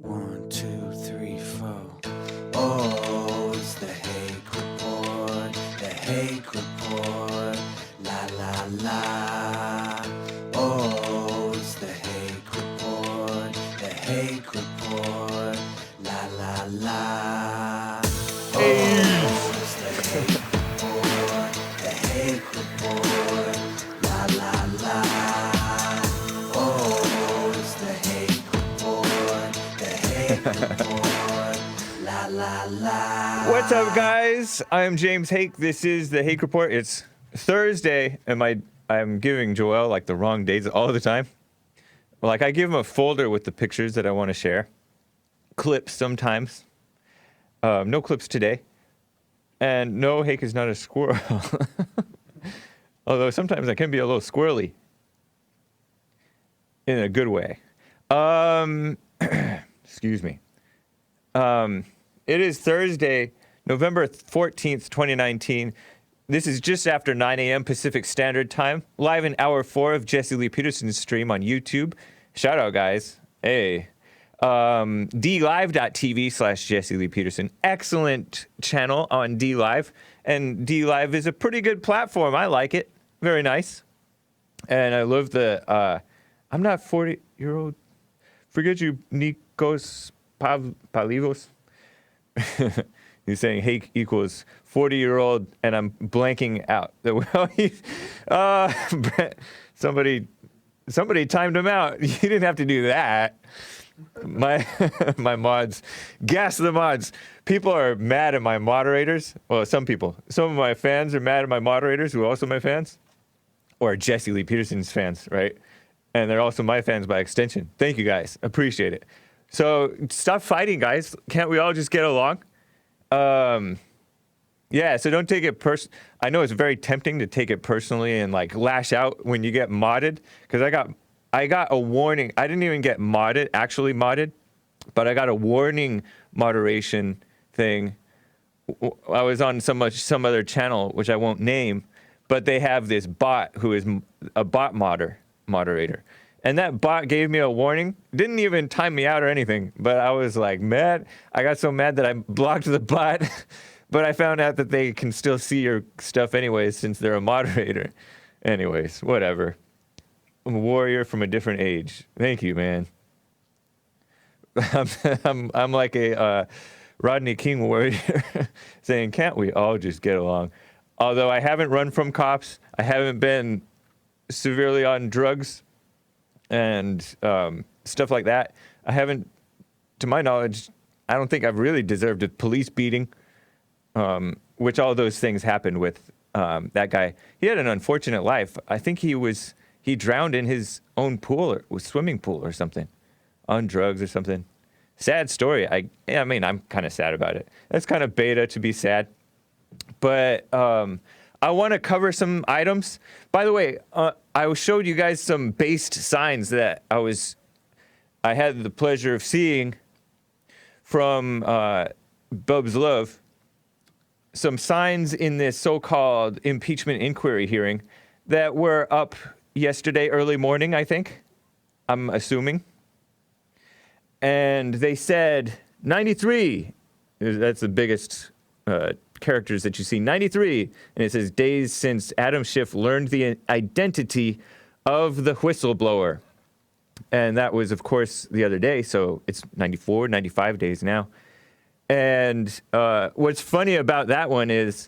1, 2, 3, 4. Oh, it's the Hake Report. The Hake Report. La la la. Oh, it's the Hake Report. The Hake Report. La la la. Oh, it's the Hake Report. The Hake Report. La la la. Oh, it's the Hake Report. The Hake Report. La la la. What's up, guys? I'm James Hake. This is the Hake Report. It's Thursday, and I'm giving Joel like the wrong days all the time. Like, I give him a folder with the pictures that I want to share. Clips sometimes. No clips today. And no, Hake is not a squirrel. Although sometimes I can be a little squirrely. In a good way. Excuse me. It is Thursday, November 14th, 2019. This is just after 9 a.m. Pacific Standard Time. Live in Hour 4 of Jesse Lee Peterson's stream on YouTube. Shout out, guys. Hey. DLive.tv/Jesse Lee Peterson. Excellent channel on DLive. And DLive is a pretty good platform. I like it. Very nice. And I love the, I'm not 40-year-old. Forget you, Nikos Palivos. He's saying Hake equals 40-year-old, and I'm blanking out. Well, somebody timed him out. You didn't have to do that. My mods, gas the mods. People are mad at my moderators. Well, some people. Some of my fans are mad at my moderators, who are also my fans, or Jesse Lee Peterson's fans, right? And they're also my fans by extension. Thank you, guys. Appreciate it. So stop fighting, guys. Can't we all just get along? Yeah, so don't take it I know it's very tempting to take it personally and like lash out when you get modded, because I got a warning. I didn't even get actually modded, but I got a warning moderation thing. I was on some other channel, which I won't name, but they have this bot who is a bot moderator. And that bot gave me a warning. Didn't even time me out or anything, but I was like mad. I got so mad that I blocked the bot, but I found out that they can still see your stuff anyways since they're a moderator. Anyways, whatever. I'm a warrior from a different age. Thank you, man. I'm like a Rodney King warrior saying, can't we all just get along? Although I haven't run from cops. I haven't been severely on drugs and stuff like that. I haven't, to my knowledge, I don't think I've really deserved a police beating, which all those things happened with that guy. He had an unfortunate life. I think he drowned in his own pool or swimming pool or something, on drugs or something. Sad story. I mean, I'm kind of sad about it. That's kind of beta to be sad. But I want to cover some items. By the way, I showed you guys some based signs that I had the pleasure of seeing from Bub's Love. Some signs in this so-called impeachment inquiry hearing that were up yesterday early morning, I think. I'm assuming. And they said 93. That's the biggest characters that you see, 93, and it says days since Adam Schiff learned the identity of the whistleblower. And that was, of course, the other day, so it's 94, 95 days now. And what's funny about that one is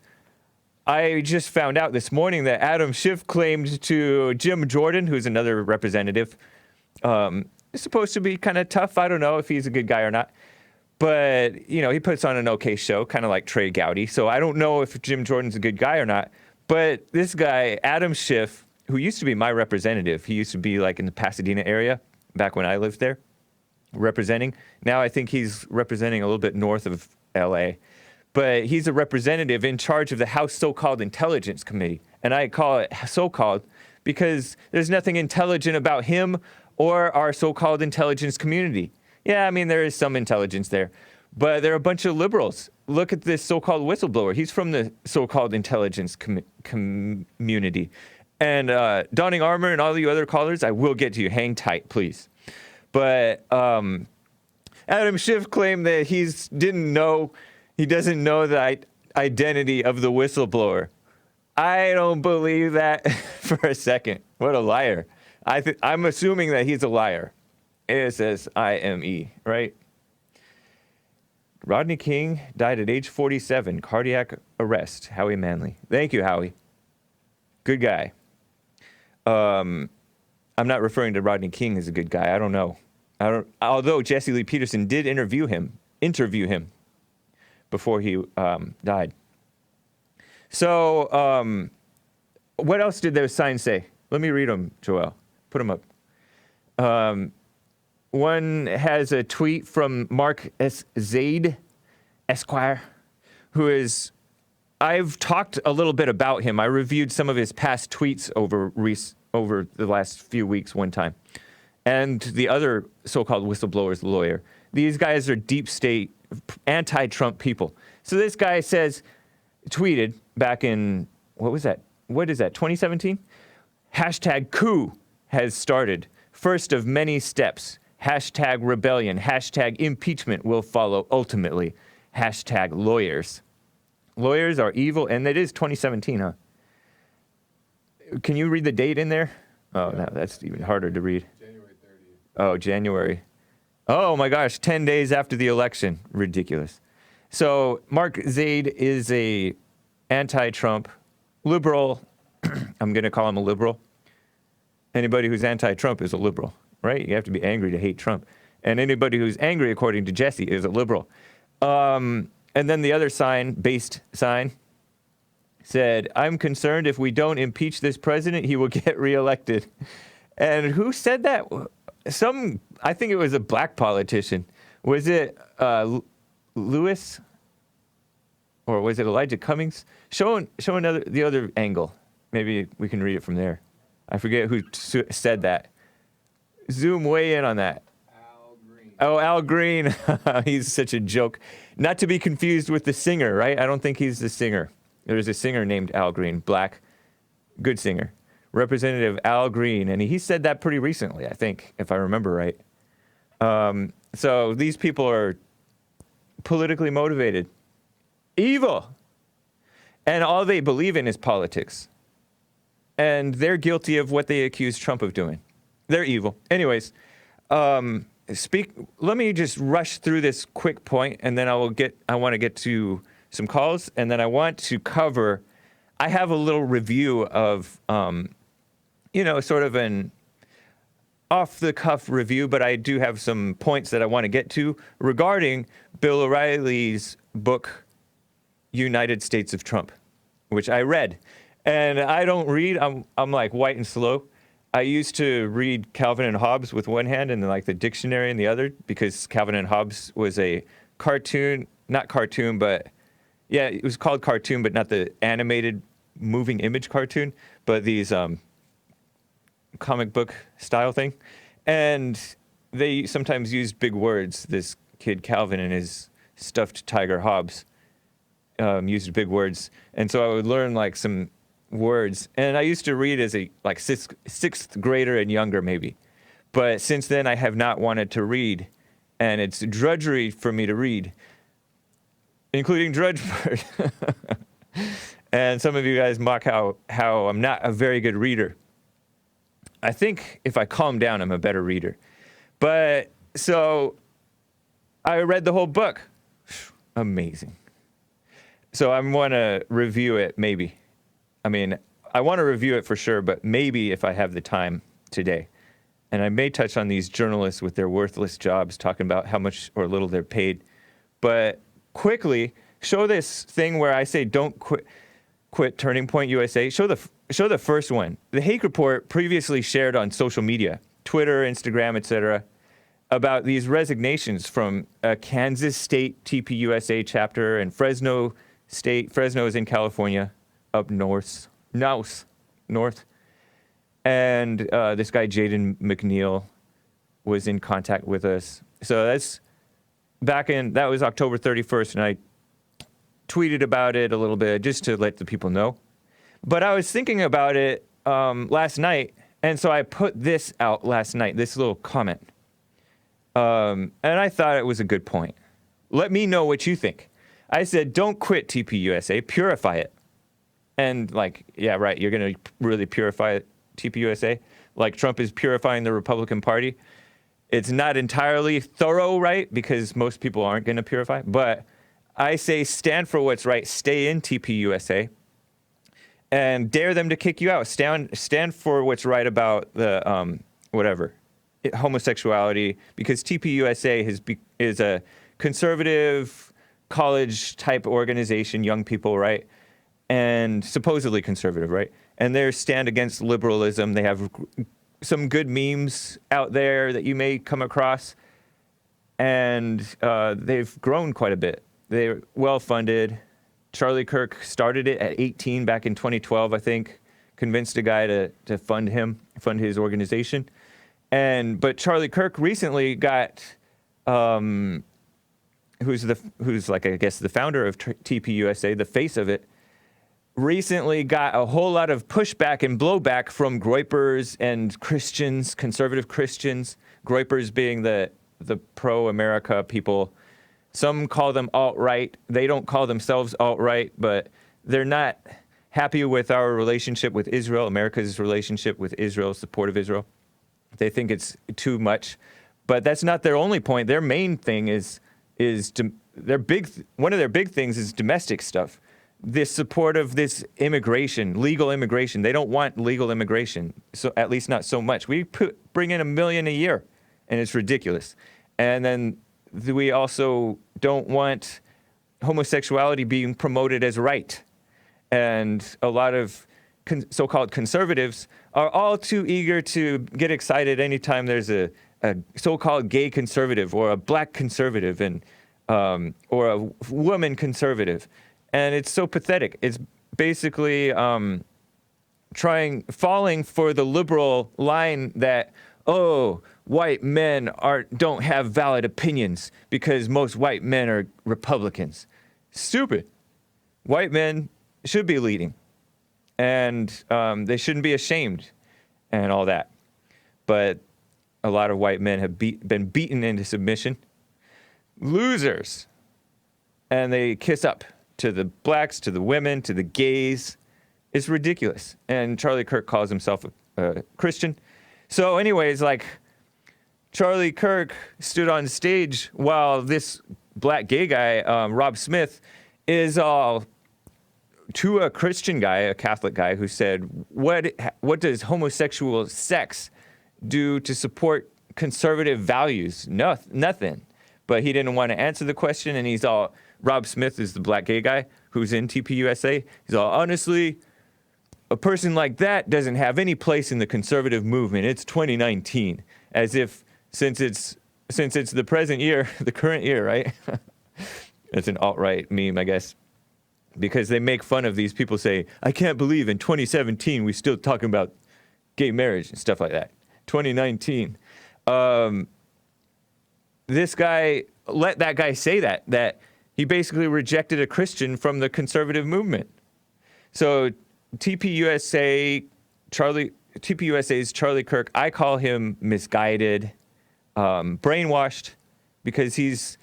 I just found out this morning that Adam Schiff claimed to Jim Jordan, who's another representative, is supposed to be kind of tough. I don't know if he's a good guy or not. But, you know, he puts on an okay show, kind of like Trey Gowdy. So I don't know if Jim Jordan's a good guy or not. But this guy, Adam Schiff, who used to be my representative, he used to be like in the Pasadena area back when I lived there, representing. Now I think he's representing a little bit north of LA. But he's a representative in charge of the House so-called Intelligence Committee. And I call it so-called because there's nothing intelligent about him or our so-called intelligence community. Yeah, I mean, there is some intelligence there, but there are a bunch of liberals. Look at this so-called whistleblower. He's from the so-called intelligence community. And Donning Armor and all you other callers, I will get to you. Hang tight, please. But Adam Schiff claimed that he doesn't know the identity of the whistleblower. I don't believe that for a second. What a liar. I'm assuming that he's a liar. ASSIME, right? Rodney King died at age 47, cardiac arrest. Howie Manley. Thank you, Howie. Good guy. I'm not referring to Rodney King as a good guy. I don't know. Although Jesse Lee Peterson did interview him before he died. So, what else did those signs say? Let me read them, Joel. Put them up. One has a tweet from Mark S. Zaid, Esquire, who is, I've talked a little bit about him. I reviewed some of his past tweets over the last few weeks one time. And the other so-called whistleblower's lawyer. These guys are deep state, anti-Trump people. So this guy tweeted back in, what is that, 2017? Hashtag coup has started. First of many steps. Hashtag rebellion. Hashtag impeachment will follow ultimately. Hashtag lawyers. Lawyers are evil, and it is 2017, huh? Can you read the date in there? Oh, no, that's even harder to read. January 30th. Oh, January. Oh my gosh, 10 days after the election. Ridiculous. So Mark Zaid is a anti-Trump liberal. I'm going to call him a liberal. Anybody who's anti-Trump is a liberal, right? You have to be angry to hate Trump. And anybody who's angry, according to Jesse, is a liberal. And then the other based sign, said, I'm concerned if we don't impeach this president, he will get reelected. And who said that? I think it was a black politician. Was it Lewis? Or was it Elijah Cummings? Show the other angle. Maybe we can read it from there. I forget who said that. Zoom way in on that. Al Green. Oh, Al Green. He's such a joke. Not to be confused with the singer, right? I don't think he's the singer. There's a singer named Al Green, black, good singer. Representative Al Green, and he said that pretty recently, I think, if I remember right. So these people are politically motivated. Evil. And all they believe in is politics. And they're guilty of what they accuse Trump of doing. They're evil. Anyways, let me just rush through this quick point, and then I want to get to some calls, and then I want to cover, I have a little review of, sort of an off-the-cuff review, but I do have some points that I want to get to regarding Bill O'Reilly's book, United States of Trump, which I read. And I don't read, I'm like white and slow. I used to read Calvin and Hobbes with one hand and then like the dictionary in the other, because Calvin and Hobbes was a cartoon, not cartoon, but yeah, it was called cartoon, but not the animated moving image cartoon, but these comic book style thing. And they sometimes used big words. This kid Calvin and his stuffed tiger Hobbes used big words. And so I would learn like some words. And I used to read as a like sixth grader and younger maybe. But since then I have not wanted to read. And it's drudgery for me to read, including Drudgeford. And some of you guys mock how I'm not a very good reader. I think if I calm down, I'm a better reader. But so I read the whole book. Amazing. So I want to review it maybe. I mean, I want to review it for sure, but maybe if I have the time today. And I may touch on these journalists with their worthless jobs, talking about how much or little they're paid. But quickly, show this thing where I say don't quit Turning Point USA. Show the first one. The Hake report previously shared on social media, Twitter, Instagram, etc., about these resignations from a Kansas State TPUSA chapter and Fresno State. Fresno is in California, up north. And this guy, Jaden McNeil, was in contact with us. So that was October 31st, and I tweeted about it a little bit just to let the people know. But I was thinking about it last night, and so I put this out last night, this little comment. And I thought it was a good point. Let me know what you think. I said, don't quit TPUSA, purify it. And like, yeah, right, you're going to really purify TPUSA? Like Trump is purifying the Republican Party? It's not entirely thorough, right? Because most people aren't going to purify. But I say stand for what's right. Stay in TPUSA. And dare them to kick you out. Stand for what's right about the, homosexuality. Because TPUSA is a conservative college-type organization, young people, right? And supposedly conservative, right? And they stand against liberalism. They have some good memes out there that you may come across, and they've grown quite a bit. They're well-funded. Charlie Kirk started it at 18 back in 2012, I think, convinced a guy to fund his organization. But Charlie Kirk recently got, who's like, I guess, the founder of TPUSA, the face of it, recently got a whole lot of pushback and blowback from Groypers and Christians, conservative Christians, Groypers being the pro-America people. Some call them alt-right. They don't call themselves alt-right, but they're not happy with our relationship with Israel, America's relationship with Israel, support of Israel. They think it's too much. But that's not their only point. Their main thing one of their big things is domestic stuff. This support of this immigration, legal immigration. They don't want legal immigration, so at least not so much. We bring in 1 million a year, and it's ridiculous. And then we also don't want homosexuality being promoted as right. And a lot of so-called conservatives are all too eager to get excited anytime there's a so-called gay conservative or a black conservative or a woman conservative. And it's so pathetic. It's basically falling for the liberal line that, oh, white men don't have valid opinions because most white men are Republicans. Stupid. White men should be leading. And they shouldn't be ashamed and all that. But a lot of white men have been beaten into submission. Losers. And they kiss up to the blacks, to the women, to the gays. It's ridiculous. And Charlie Kirk calls himself a Christian. So anyways, like, Charlie Kirk stood on stage while this black gay guy, Rob Smith, is all to a Christian guy, a Catholic guy, who said, what does homosexual sex do to support conservative values? Nothing. But he didn't want to answer the question, and he's all, Rob Smith is the black gay guy who's in TPUSA. He's all, honestly, a person like that doesn't have any place in the conservative movement. It's 2019. As if, since it's the present year, the current year, right? It's an alt-right meme, I guess. Because they make fun of these people, say, I can't believe in 2017 we're still talking about gay marriage and stuff like that. 2019. This guy, let that guy say that he basically rejected a Christian from the conservative movement. So TPUSA's Charlie Kirk, I call him misguided, brainwashed, because he's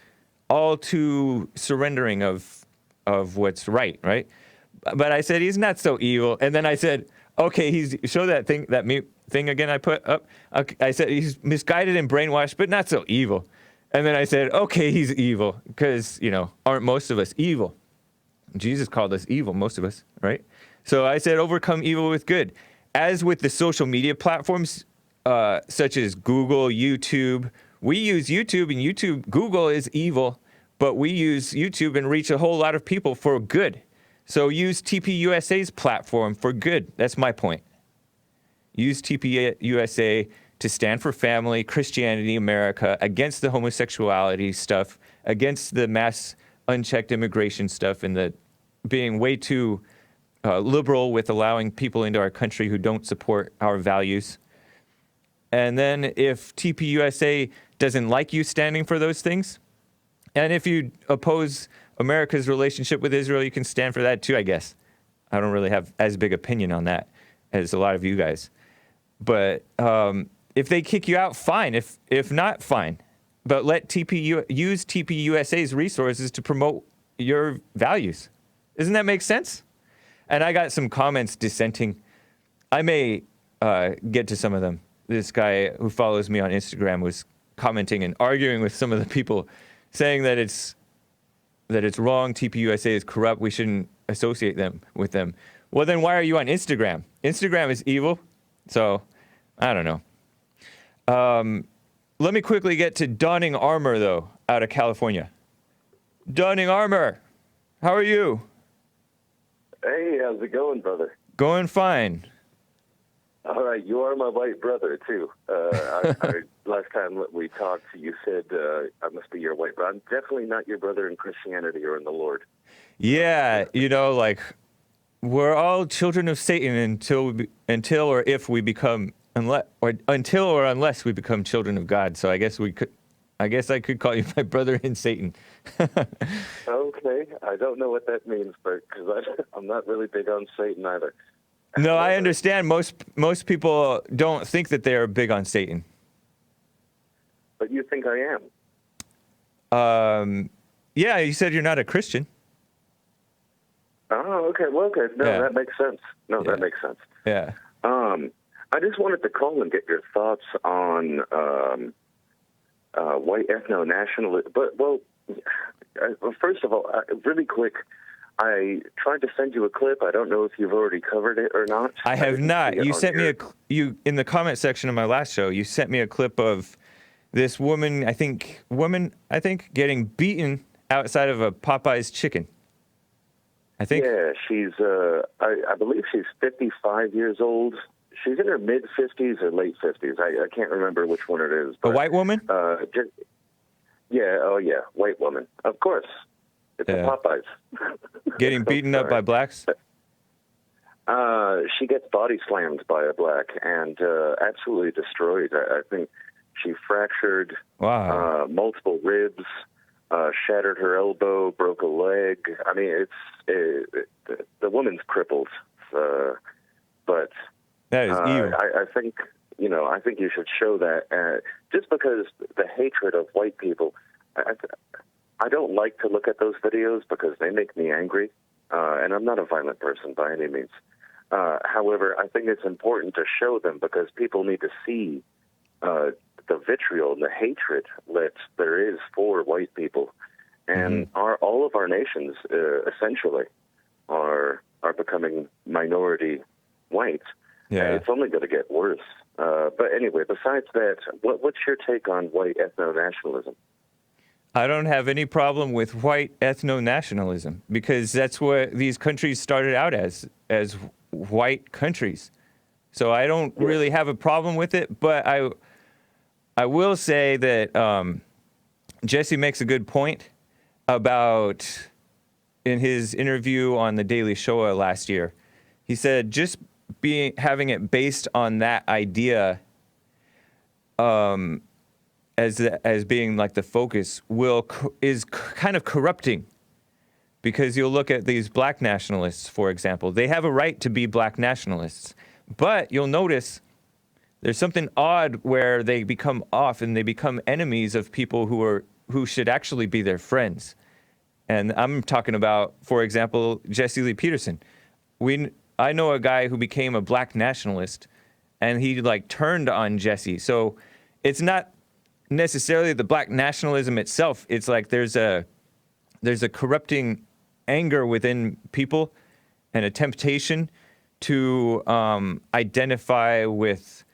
all too surrendering of what's right? But I said, he's not so evil. And then I said, okay, show that thing again I put up. Okay, I said, he's misguided and brainwashed, but not so evil. And then I said, okay, he's evil, because, aren't most of us evil? Jesus called us evil, most of us, right? So I said, overcome evil with good. As with the social media platforms, such as Google, YouTube, we use YouTube, and Google is evil, but we use YouTube and reach a whole lot of people for good. So use TPUSA's platform for good. That's my point. Use TPUSA to stand for family, Christianity, America, against the homosexuality stuff, against the mass unchecked immigration stuff, and the being way too liberal with allowing people into our country who don't support our values. And then if TPUSA doesn't like you standing for those things, and if you oppose America's relationship with Israel, you can stand for that too, I guess. I don't really have as big opinion on that as a lot of you guys. But if they kick you out, fine. If not, fine. but let use TPUSA's resources to promote your values. Doesn't that make sense? And I got some comments dissenting. I may get to some of them. This guy who follows me on Instagram was commenting and arguing with some of the people, saying that it's wrong. TPUSA is corrupt. We shouldn't associate them with them. Well, then why are you on Instagram? Instagram is evil. So, I don't know. Let me quickly get to Donning Armor, though, out of California. Donning Armor, how are you? Hey, how's it going, brother? Going fine. All right, you are my white brother, too. Last time we talked, you said I must be your white brother. I'm definitely not your brother in Christianity or in the Lord. Yeah, you know, like, we're all children of Satan until or if we become, until or unless we become children of God. So I guess I could call you my brother in Satan. Okay, I don't know what that means, but because I'm not really big on Satan either. No, I understand. Most people don't think that they are big on Satan. But you think I am? Yeah, you said you're not a Christian. Oh, okay. Well, okay. No, Yeah. that makes sense. No, that makes sense. Yeah. I just wanted to call and get your thoughts on white ethno-nationalism. But, first of all, really quick, I tried to send you a clip. I don't know if you've already covered it or not. I have not. You sent me you in the comment section of my last show. You sent me a clip of this woman, I think, getting beaten outside of a Popeye's chicken. I think. Yeah, she's. I believe she's 55 years old. She's in her mid 50s or late 50s. I can't remember which one it is. But, a white woman? Yeah. Oh, yeah. White woman. Of course. It's a Popeyes. Getting beaten up by blacks? She gets body slammed by a black and absolutely destroyed. I think she fractured multiple ribs, shattered her elbow, broke a leg. I mean, the woman's crippled. But that is evil. I think you should show that. Just because the hatred of white people, I don't like to look at those videos because they make me angry, and I'm not a violent person by any means. However, I think it's important to show them because people need to see the vitriol and the hatred that there is for white people. And all of our nations, essentially, are becoming minority white. Yeah. It's only going to get worse. But anyway, besides that, what's your take on white ethno-nationalism? I don't have any problem with white ethno-nationalism because that's what these countries started out as white countries. So I don't really have a problem with it, but I will say that Jesse makes a good point about in his interview on the Daily Show last year. He said just having it based on that idea as being like the focus is kind of corrupting, because you'll look at these black nationalists, for example. They have a right to be black nationalists, but you'll notice there's something odd where they become off and they become enemies of people who should actually be their friends. And I'm talking about, for example, Jesse Lee Peterson. I know a guy who became a black nationalist, and he turned on Jesse. So it's not necessarily the black nationalism itself. It's like there's a corrupting anger within people and a temptation to identify with,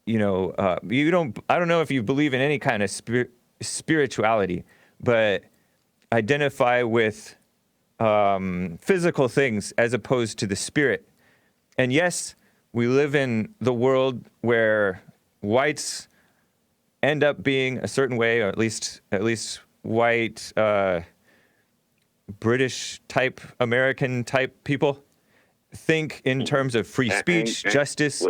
I don't know if you believe in any kind of spirituality, but identify with physical things as opposed to the spirit. And yes, we live in the world where whites end up being a certain way, or at least white, British type, American type people think in terms of free speech, justice.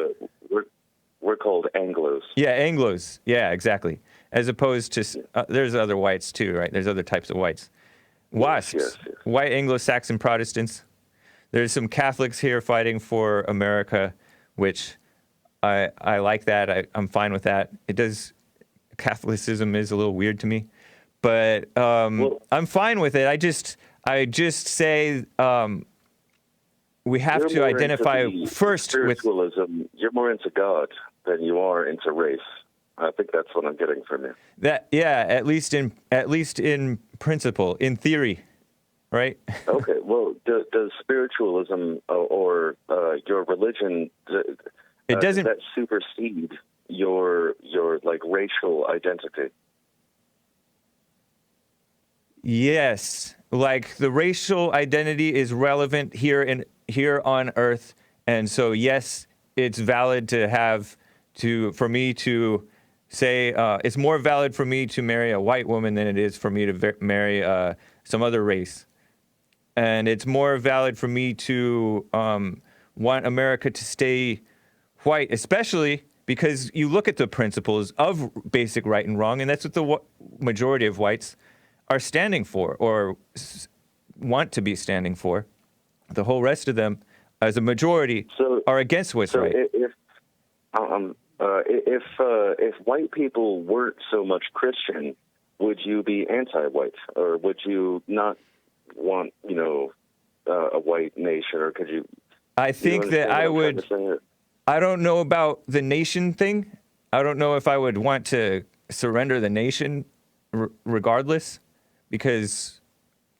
We're called Anglos. Yeah, Anglos. Yeah, exactly. As opposed to, there's other whites too, right? There's other types of whites. WASPs, yes. white Anglo-Saxon Protestants. There's some Catholics here fighting for America, which I like that. I'm fine with that. It does Catholicism is a little weird to me, but I'm fine with it. I just say we have You're to more identify into the first with spiritualism. You're more into God than you are into race. I think that's what I'm getting from you. that. Yeah, at least in principle, in theory, right? Okay. Well, does spiritualism or your religion It does doesn't. that supersede your like racial identity? Yes, like the racial identity is relevant here on Earth, and so yes, it's valid to have for me to say it's more valid for me to marry a white woman than it is for me to marry some other race, and it's more valid for me to want America to stay white, especially because you look at the principles of basic right and wrong, and that's what the majority of whites are standing for or want to be standing for. The whole rest of them, as a majority, are against what's right. If white people weren't so much Christian, would you be anti-white, or would you not want a white nation, or could you? I think that I would. I don't know about the nation thing. I don't know if I would want to surrender the nation regardless, because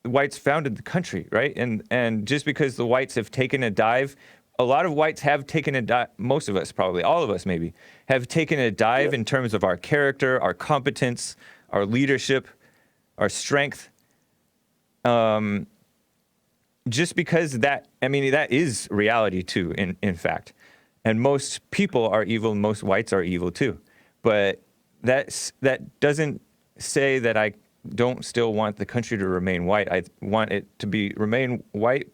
the whites founded the country, right? And just because the whites have taken a dive, a lot of whites have taken a dive, most of us probably, all of us maybe, have taken a dive in terms of our character, our competence, our leadership, our strength. Just because that is reality too, in fact. And most people are evil, most whites are evil too. But that doesn't say that I don't still want the country to remain white. I want it to remain white,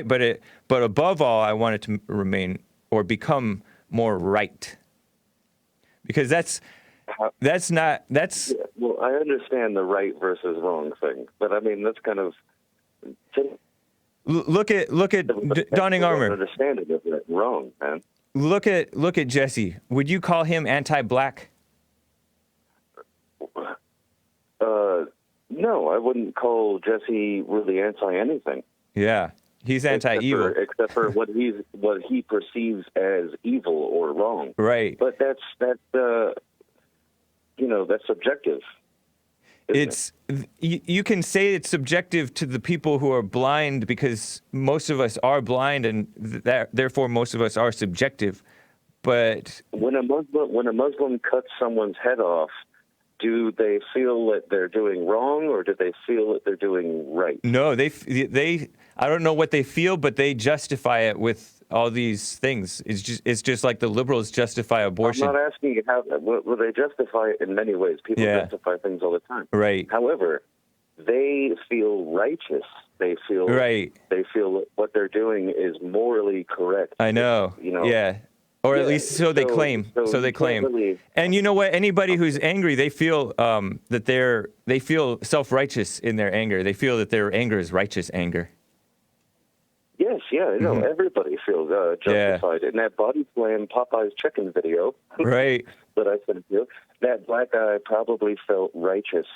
but above all, I want it to remain or become more right. Because Well, I understand the right versus wrong thing, but I mean that's kind of. Look at Donning Armour. Understanding of that wrong, man. Look at Jesse. Would you call him anti-black? No, I wouldn't call Jesse really anti-anything. Yeah, he's anti-evil, except for what he perceives as evil or wrong. Right. But that's subjective. You can say it's subjective to the people who are blind because most of us are blind, and therefore most of us are subjective. But when a Muslim cuts someone's head off, do they feel that they're doing wrong, or do they feel that they're doing right? No, they I don't know what they feel, but they justify it with all these things. It's just like the liberals justify abortion. I'm not asking you how. Well, they justify it in many ways. People justify things all the time. Right. However, they feel righteous. They feel right. They feel that what they're doing is morally correct. I know. Yeah. Or at least so they claim. So they claim. Really, and you know what? Anybody who's angry, they feel that they feel self-righteous in their anger. They feel that their anger is righteous anger. Yes, everybody feels justified. In that body slam Popeye's chicken video, right, that I sent you, that black guy probably felt righteous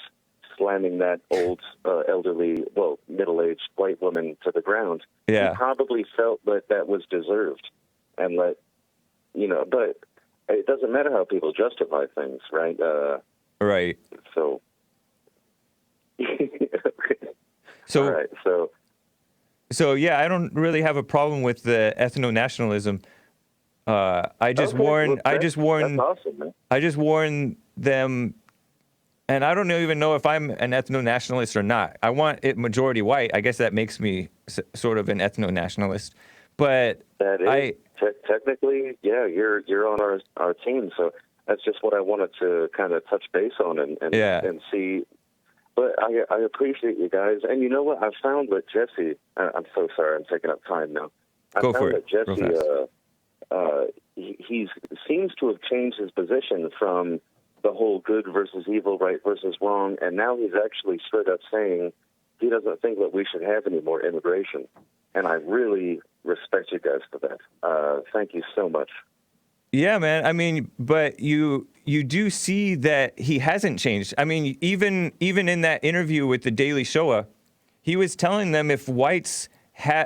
slamming that old, elderly, middle-aged white woman to the ground. Yeah. He probably felt that was deserved, and but it doesn't matter how people justify things, right? Right. So. So. All right. So yeah, I don't really have a problem with the ethno-nationalism. I just warn. That's awesome, man. I just warn them, and I don't even know if I'm an ethno-nationalist or not. I want it majority white. I guess that makes me sort of an ethno-nationalist. But that is technically, yeah, you're on our team. So that's just what I wanted to kind of touch base on and see. But I appreciate you guys. And you know what? I found that Jesse, I'm so sorry, I'm taking up time now. Go for it. That Jesse, he seems to have changed his position from the whole good versus evil, right versus wrong. And now he's actually straight up saying he doesn't think that we should have any more immigration. And I really respect you guys for that. Thank you so much. Yeah, man. I mean, but you do see that he hasn't changed. I mean, even in that interview with the Daily Shoah, he was telling them if whites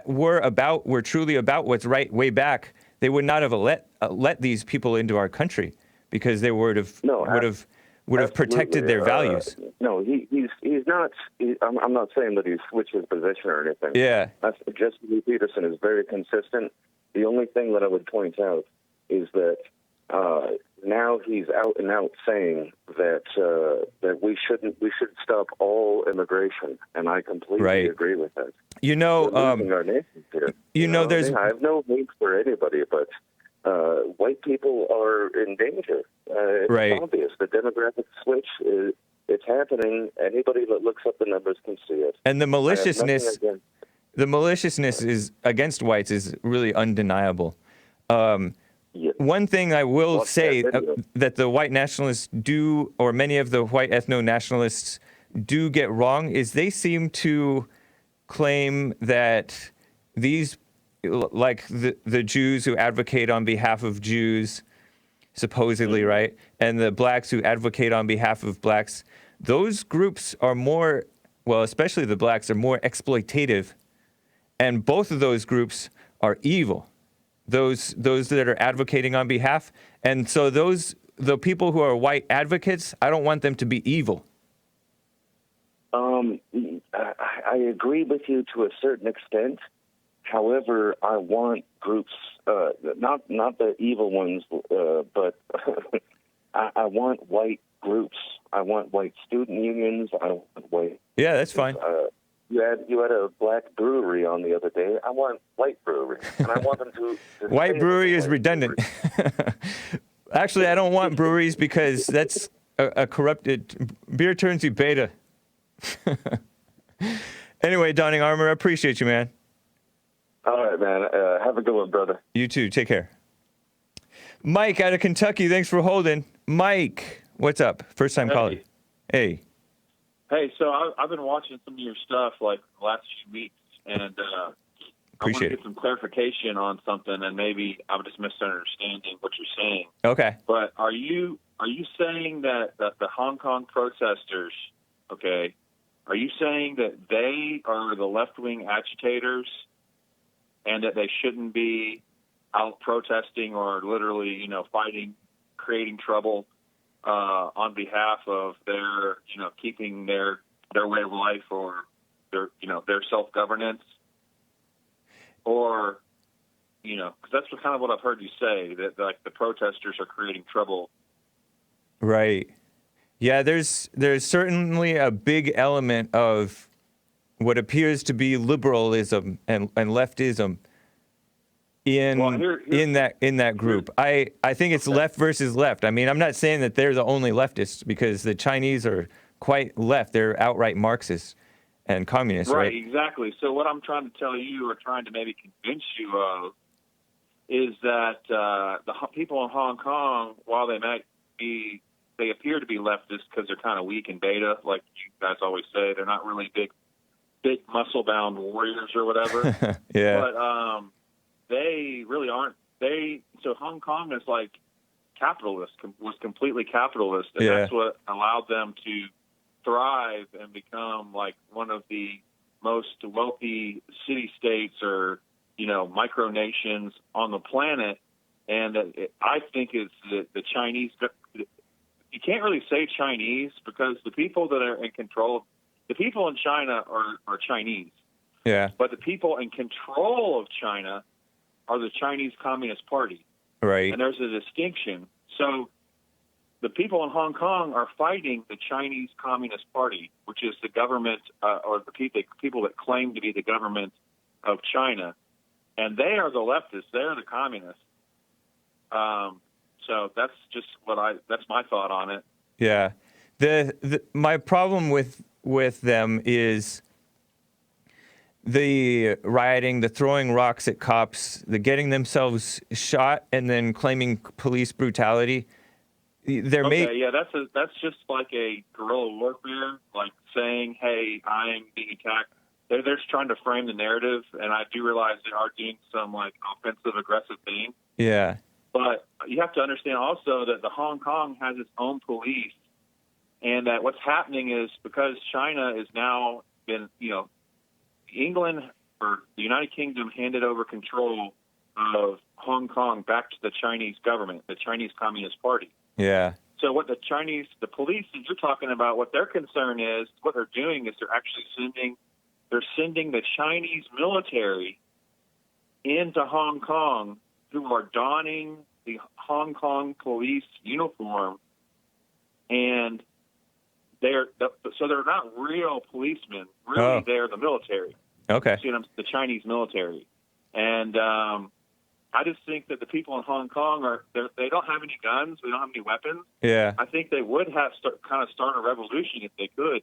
were truly about what's right way back, they would not have let these people into our country because they would have No, protected their values. No, he's not. I'm not saying that he's switched his position or anything. Yeah. Jesse Peterson is very consistent. The only thing that I would point out is that now he's out and out saying that we should stop all immigration, and I completely agree with that. You know, we're losing our nation here. There's. I have no hate for anybody, but white people are in danger. It's obvious. The demographic switch it's happening. Anybody that looks up the numbers can see it. And the maliciousness is against whites is really undeniable. Yes. One thing I will say that the white nationalists do, or many of the white ethno-nationalists do get wrong, is they seem to claim that these, like the Jews who advocate on behalf of Jews, supposedly, right, and the blacks who advocate on behalf of blacks, those groups are more, well, especially the blacks, are more exploitative, and both of those groups are evil. Those that are advocating on behalf, and so the people who are white advocates, I don't want them to be evil. I agree with you to a certain extent. However, I want groups, not the evil ones, but I want white groups. I want white student unions. I want white. Yeah, that's fine. You had a black brewery on the other day. I want white brewery, and I want them to white brewery is redundant. Actually, I don't want breweries because that's a corrupted beer turns you beta. Anyway, Donning Armor, I appreciate you, man. All right, man. Have a good one, brother. You too. Take care. Mike out of Kentucky, thanks for holding. Mike, what's up? First time caller. Hey. Hey, so I've been watching some of your stuff like the last few weeks, and I want to get some clarification on something, and maybe I'm just misunderstanding what you're saying. Okay. But are you saying that the Hong Kong protesters, okay, are you saying that they are the left-wing agitators and that they shouldn't be out protesting or literally, fighting, creating trouble on behalf of their, keeping their way of life or their self-governance? Or, because that's kind of what I've heard you say, that like the protesters are creating trouble. Right. Yeah, there's certainly a big element of what appears to be liberalism and leftism in that group. I think it's left versus left. I mean, I'm not saying that they're the only leftists, because the Chinese are quite left. They're outright Marxists and communists, right? Right, exactly. So what I'm trying to tell you, or trying to maybe convince you of, is that the people in Hong Kong, while they appear to be leftists because they're kind of weak and beta, like you guys always say, they're not really big muscle-bound warriors or whatever. Yeah. But they really aren't. So Hong Kong is like capitalist, was completely capitalist, and that's what allowed them to thrive and become like one of the most wealthy city-states or, micronations on the planet. And I think it's the Chinese. You can't really say Chinese, because the people that are in control, the people in China are Chinese. Yeah. But the people in control of China are the Chinese Communist Party. Right. And there's a distinction. So the people in Hong Kong are fighting the Chinese Communist Party, which is the government, or the people that claim to be the government of China. And they are the leftists. They're the communists. So that's just that's my thought on it. Yeah. My problem with them is the rioting, the throwing rocks at cops, the getting themselves shot, and then claiming police brutality. That's just like a guerrilla warfare, like saying, "Hey, I'm being attacked." They're just trying to frame the narrative, and I do realize they are doing some like offensive, aggressive things. Yeah. But you have to understand also that the Hong Kong has its own police, and that what's happening is because China is now been, England or the United Kingdom handed over control of Hong Kong back to the Chinese government, the Chinese Communist Party. Yeah. So what the police that you're talking about, what their concern is, what they're doing is they're actually sending the Chinese military into Hong Kong, who are donning the Hong Kong police uniform, and they're not real policemen. Really, They're the military. Okay. The Chinese military, and I just think that the people in Hong Kong they don't have any guns, they don't have any weapons. Yeah. I think they would have start a revolution if they could,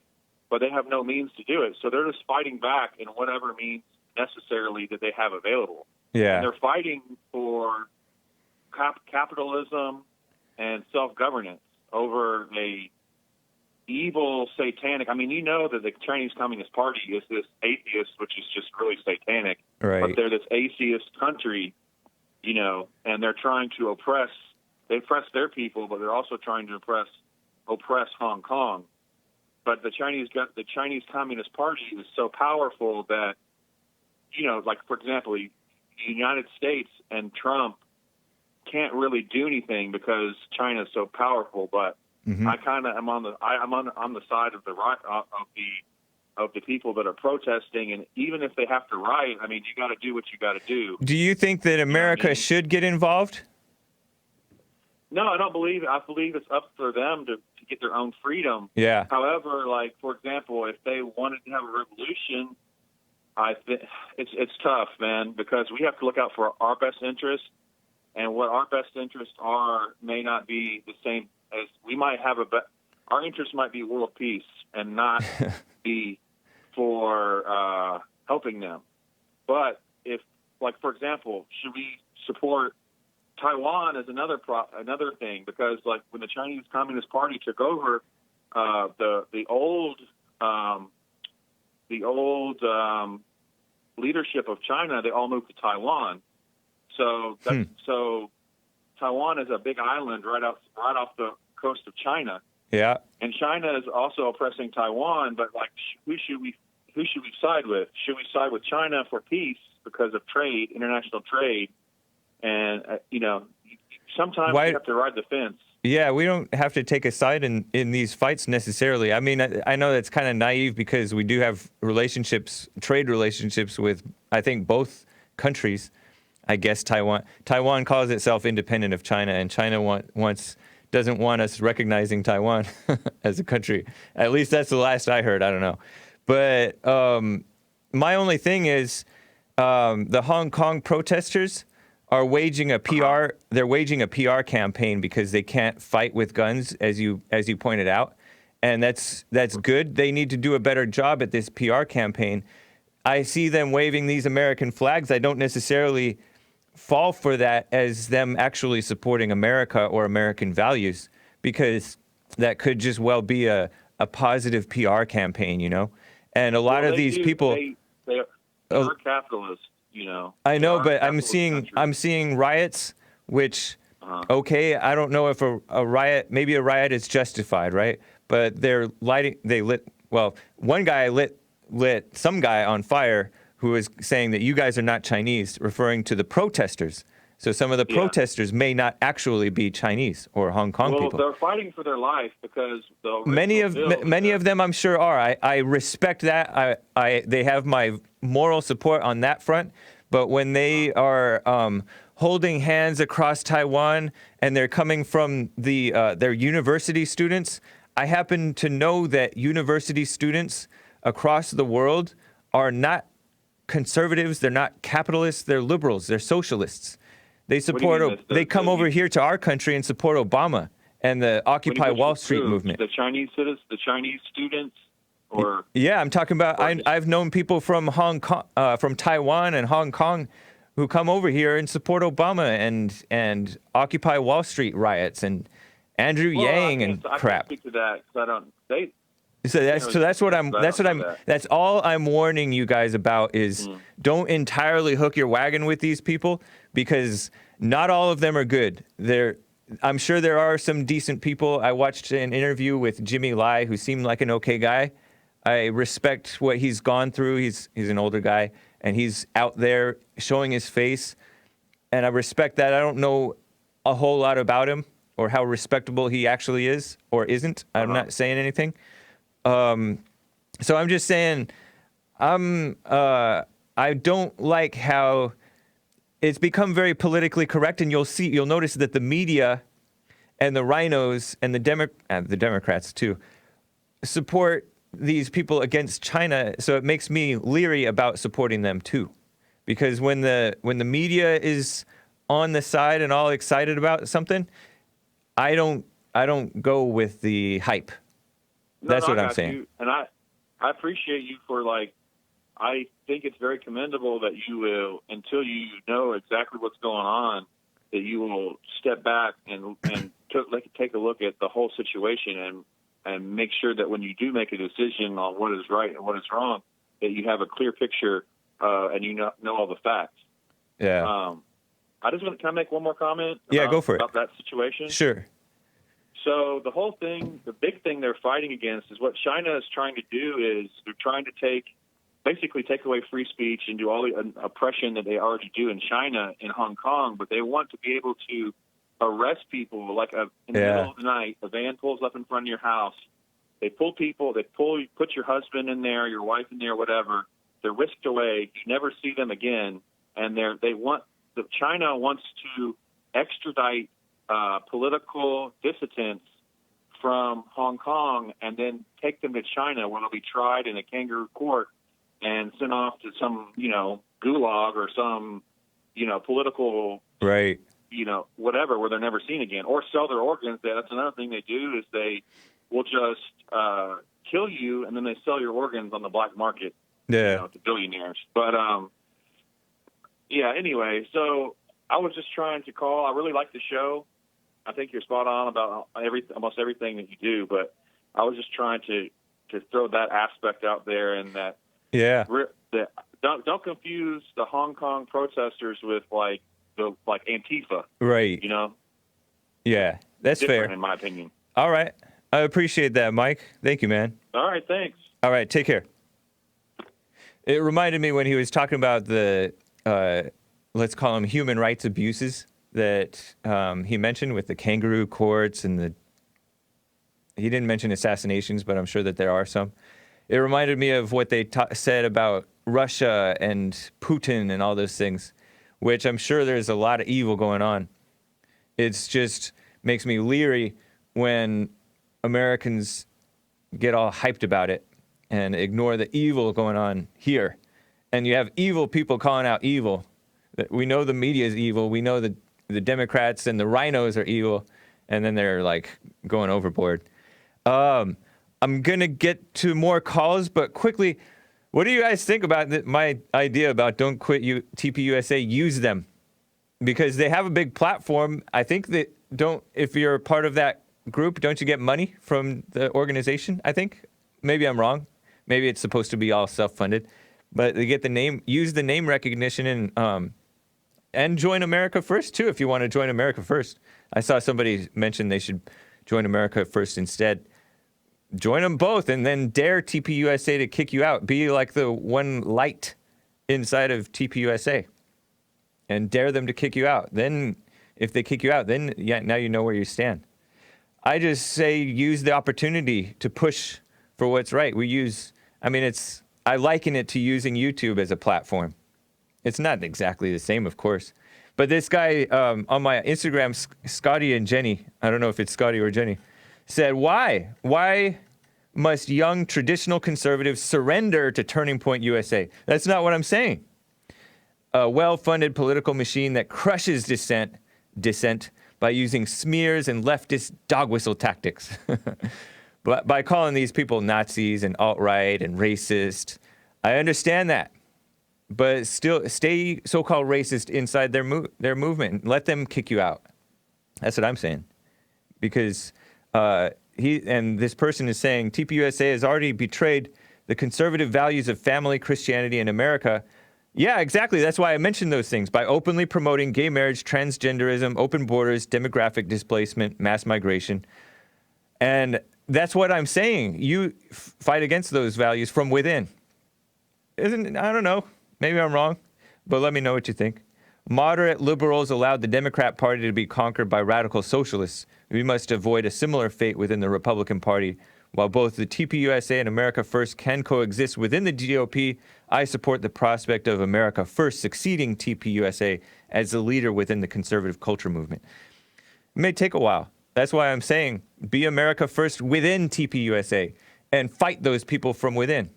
but they have no means to do it. So they're just fighting back in whatever means necessarily that they have available. Yeah. And they're fighting for capitalism and self-governance over a evil satanic. I mean, that the Chinese Communist Party is this atheist, which is just really satanic. Right. But they're this atheist country, and they're trying to oppress. They oppress their people, but they're also trying to oppress Hong Kong. But the Chinese Communist Party is so powerful that, like for example, the United States and Trump can't really do anything because China is so powerful. But I kind of am on the side of the people that are protesting, and even if they have to riot, I mean, you got to do what you got to do. Do you think that America should get involved? No, I don't believe it. I believe it's up for them to get their own freedom. Yeah. However, like for example, if they wanted to have a revolution, I think it's tough, man, because we have to look out for our best interests, and what our best interests are may not be the same as we might have our interests might be world peace and not be for helping them. But if, like for example, should we support Taiwan is another thing, because like when the Chinese Communist Party took over, the old leadership of China, they all moved to Taiwan. So Taiwan is a big island right off the coast of China. Yeah. And China is also oppressing Taiwan, but like who should we side with? Should we side with China for peace because of trade, international trade? And, sometimes you have to ride the fence. Yeah, we don't have to take a side in these fights necessarily. I mean, I know that's kind of naive because we do have trade relationships with, I think, both countries. I guess Taiwan calls itself independent of China, and China doesn't want us recognizing Taiwan as a country. At least that's the last I heard. I don't know. But my only thing is the Hong Kong protesters are waging a PR. They're waging a PR campaign because they can't fight with guns, as you pointed out, and that's good. They need to do a better job at this PR campaign. I see them waving these American flags. I don't necessarily fall for that as them actually supporting America or American values, because that could just well be a positive PR campaign, And a lot of these people, they are capitalists. I know, but I'm seeing riots, which, okay, I don't know if a riot is justified, right? But one guy lit some guy on fire who was saying that you guys are not Chinese, referring to the protesters. So some of the protesters may not actually be Chinese or Hong Kong people. Well, they're fighting for their life because many of them, I'm sure, are. I respect that. They have my moral support on that front. But when they are holding hands across Taiwan and they're coming from their university students, I happen to know that university students across the world are not conservatives. They're not capitalists. They're liberals. They're socialists. They support. They come over here to our country and support Obama and the Occupy Wall Street movement. The Chinese citizens, the Chinese students, or I'm talking about. I've known people from Hong Kong, from Taiwan and Hong Kong, who come over here and support Obama and Occupy Wall Street riots and Andrew Yang and crap. I can't speak to that because I don't. That's all I'm warning you guys about is don't entirely hook your wagon with these people, because not all of them are good. I'm sure there are some decent people. I watched an interview with Jimmy Lai, who seemed like an okay guy. I respect what he's gone through. He's an older guy, and he's out there showing his face, and I respect that. I don't know a whole lot about him or how respectable he actually is or isn't. I'm not saying anything. So I'm just saying, I don't like how it's become very politically correct, and you'll notice that the media and the rhinos and the Democrats too support these people against China. So it makes me leery about supporting them too, because when the media is on the side and all excited about something, I don't go with the hype. That's what I'm saying. And I appreciate you for, like, I think it's very commendable that you will, until you know exactly what's going on, that you will step back and take a look at the whole situation and make sure that when you do make a decision on what is right and what is wrong, that you have a clear picture and you know all the facts. Yeah. I just want to make one more comment. Go for it. About that situation. Sure. So the whole thing, the big thing they're fighting against is what China is trying to do is they're trying to basically take away free speech and do all the oppression that they already do in China, in Hong Kong, but they want to be able to arrest people like in the middle of the night. A van pulls up in front of your house. They pull people. Put your husband in there, your wife in there, whatever. They're whisked away. You never see them again. And China wants to extradite political dissidents from Hong Kong and then take them to China, where they'll be tried in a kangaroo court and sent off to some, gulag or some, political, right, whatever, where they're never seen again, or sell their organs. That's another thing they do, is they will just kill you and then they sell your organs on the black market, to billionaires. But anyway, so I was just trying to call. I really like the show. I think you're spot on about almost everything that you do, but I was just trying to throw that aspect out there, and that don't confuse the Hong Kong protesters with like Antifa, right? Yeah, that's fair in my opinion. All right, I appreciate that, Mike. Thank you, man. All right, thanks. All right, take care. It reminded me when he was talking about the let's call them human rights abuses that he mentioned with the kangaroo courts and he didn't mention assassinations, but I'm sure that there are some. It reminded me of what they said about Russia and Putin and all those things, which I'm sure there's a lot of evil going on. It's just makes me leery when Americans get all hyped about it and ignore the evil going on here. And you have evil people calling out evil. We know the media is evil. We know the Democrats and the rhinos are evil. And then they're like going overboard. I'm going to get to more calls, but quickly, what do you guys think about my idea about don't quit TPUSA, use them? Because they have a big platform. I think that if you're a part of that group, don't you get money from the organization? I think. Maybe I'm wrong. Maybe it's supposed to be all self-funded. But they get use the name recognition and join America First too, if you want to join America First. I saw somebody mention they should join America First instead. Join them both and then dare TPUSA to kick you out. Be like the one light inside of TPUSA and dare them to kick you out. Then if they kick you out, then now you know where you stand. I just say use the opportunity to push for what's right. I liken it to using YouTube as a platform. It's not exactly the same, of course. But this guy on my Instagram, Scotty and Jenny, I don't know if it's Scotty or Jenny, said, why? Why must young traditional conservatives surrender to Turning Point USA? That's not what I'm saying. A well-funded political machine that crushes dissent by using smears and leftist dog whistle tactics. But by calling these people Nazis and alt-right and racist, I understand that. But still stay so-called racist inside their movement and let them kick you out. That's what I'm saying. Because this person is saying TPUSA has already betrayed the conservative values of family, Christianity, in America Yeah, exactly. That's why I mentioned those things. By openly promoting gay marriage, transgenderism, open borders, demographic displacement, mass migration. And that's what I'm saying. You fight against those values from within. I don't know. Maybe I'm wrong, but let me know what you think. Moderate liberals allowed the Democrat Party to be conquered by radical socialists. We must avoid a similar fate within the Republican Party. While both the TPUSA and America First can coexist within the GOP, I support the prospect of America First succeeding TPUSA as the leader within the conservative culture movement. It may take a while. That's why I'm saying be America First within TPUSA and fight those people from within.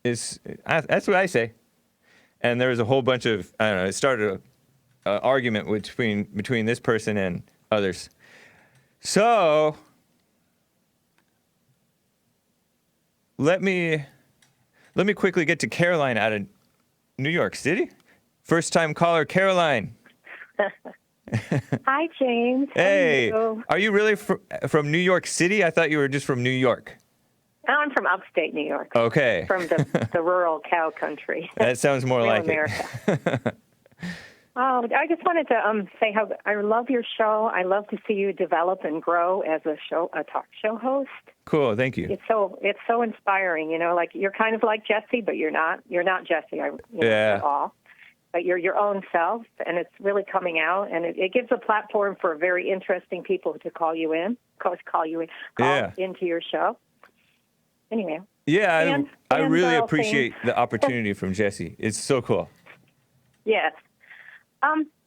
That's what I say. And there was a whole bunch of, I don't know, it started an argument between this person and others. So let me quickly get to Caroline out of New York City. First time caller, Caroline. Hi, James. Hey, Hello. are you really from New York City? I thought you were just from New York. No, I'm from upstate New York. Okay. From the rural cow country. That sounds more Real like America. it. Oh, I just wanted to say how I love your show. I love to see you develop and grow as a talk show host. Cool, thank you. It's so inspiring. You know, like you're kind of like Jesse, but you're not Jesse. At all. But you're your own self, and it's really coming out, and it gives a platform for very interesting people to call into your show. Anyway. Yeah, I really all appreciate things. the opportunity from Jesse. It's so cool. Yes.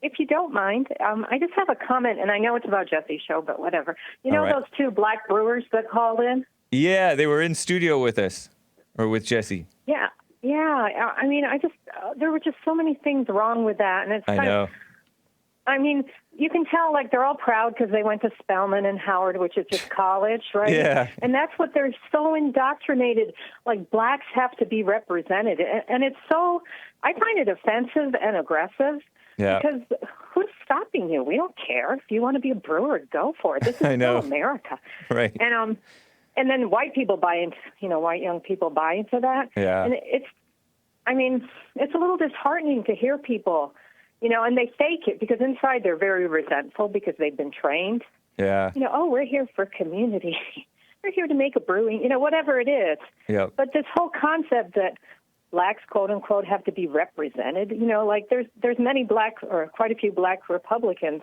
If you don't mind, I just have a comment, and I know it's about Jesse's show, but whatever. You know those two black brewers that called in? Yeah, they were in studio with us, or with Jesse. Yeah. I mean, there were just so many things wrong with that, and it's I know. I mean, you can tell, like, they're all proud because they went to Spelman and Howard, which is just college, right? Yeah. And that's what they're so indoctrinated. Like, blacks have to be represented. And it's so, I find it offensive and aggressive. Yeah. Because who's stopping you? We don't care. If you want to be a brewer, go for it. This is still America. Right. And then white people buy into, white young people buy into that. Yeah. And it's a little disheartening to hear people, and they fake it because inside they're very resentful because they've been trained. Yeah. We're here for community. We're here to make a brewing, whatever it is. Yep. But this whole concept that blacks, quote unquote, have to be represented, like there's many black or quite a few black Republicans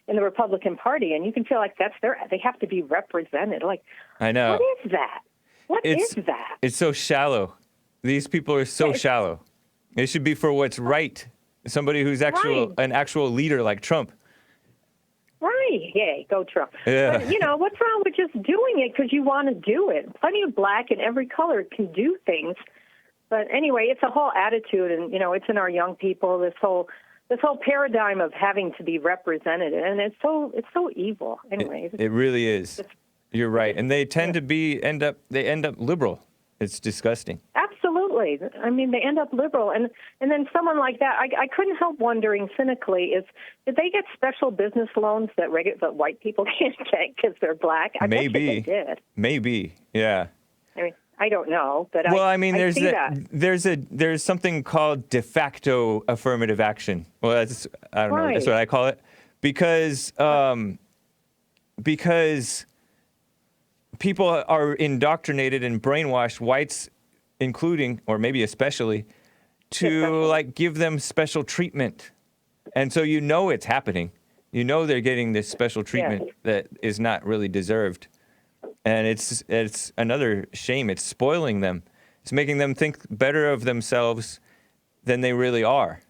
in the Republican Party, and you can feel like they have to be represented. Like, I know. What is that? What is that? It's so shallow. These people are so shallow. It should be for what's right. Somebody who's an actual leader like Trump. Right. Yay, go Trump. Yeah. But, what's wrong with just doing it because you want to do it? Plenty of black in every color can do things. But anyway, it's a whole attitude, and, it's in our young people, this whole paradigm of having to be represented, and it's so evil. Anyway, it really is. You're right, and they tend to end up liberal. It's disgusting. Absolutely. I mean, they end up liberal, and then someone like that, I couldn't help wondering cynically, did they get special business loans that white people can't get because they're black? I bet you they did. Maybe, yeah. I mean, I don't know, but there's something called de facto affirmative action. Well, I don't know. That's what I call it, because people are indoctrinated and brainwashed, whites including, or maybe especially, to give them special treatment, and so it's happening. They're getting this special treatment that is not really deserved. And it's another shame. It's spoiling them. It's making them think better of themselves than they really are.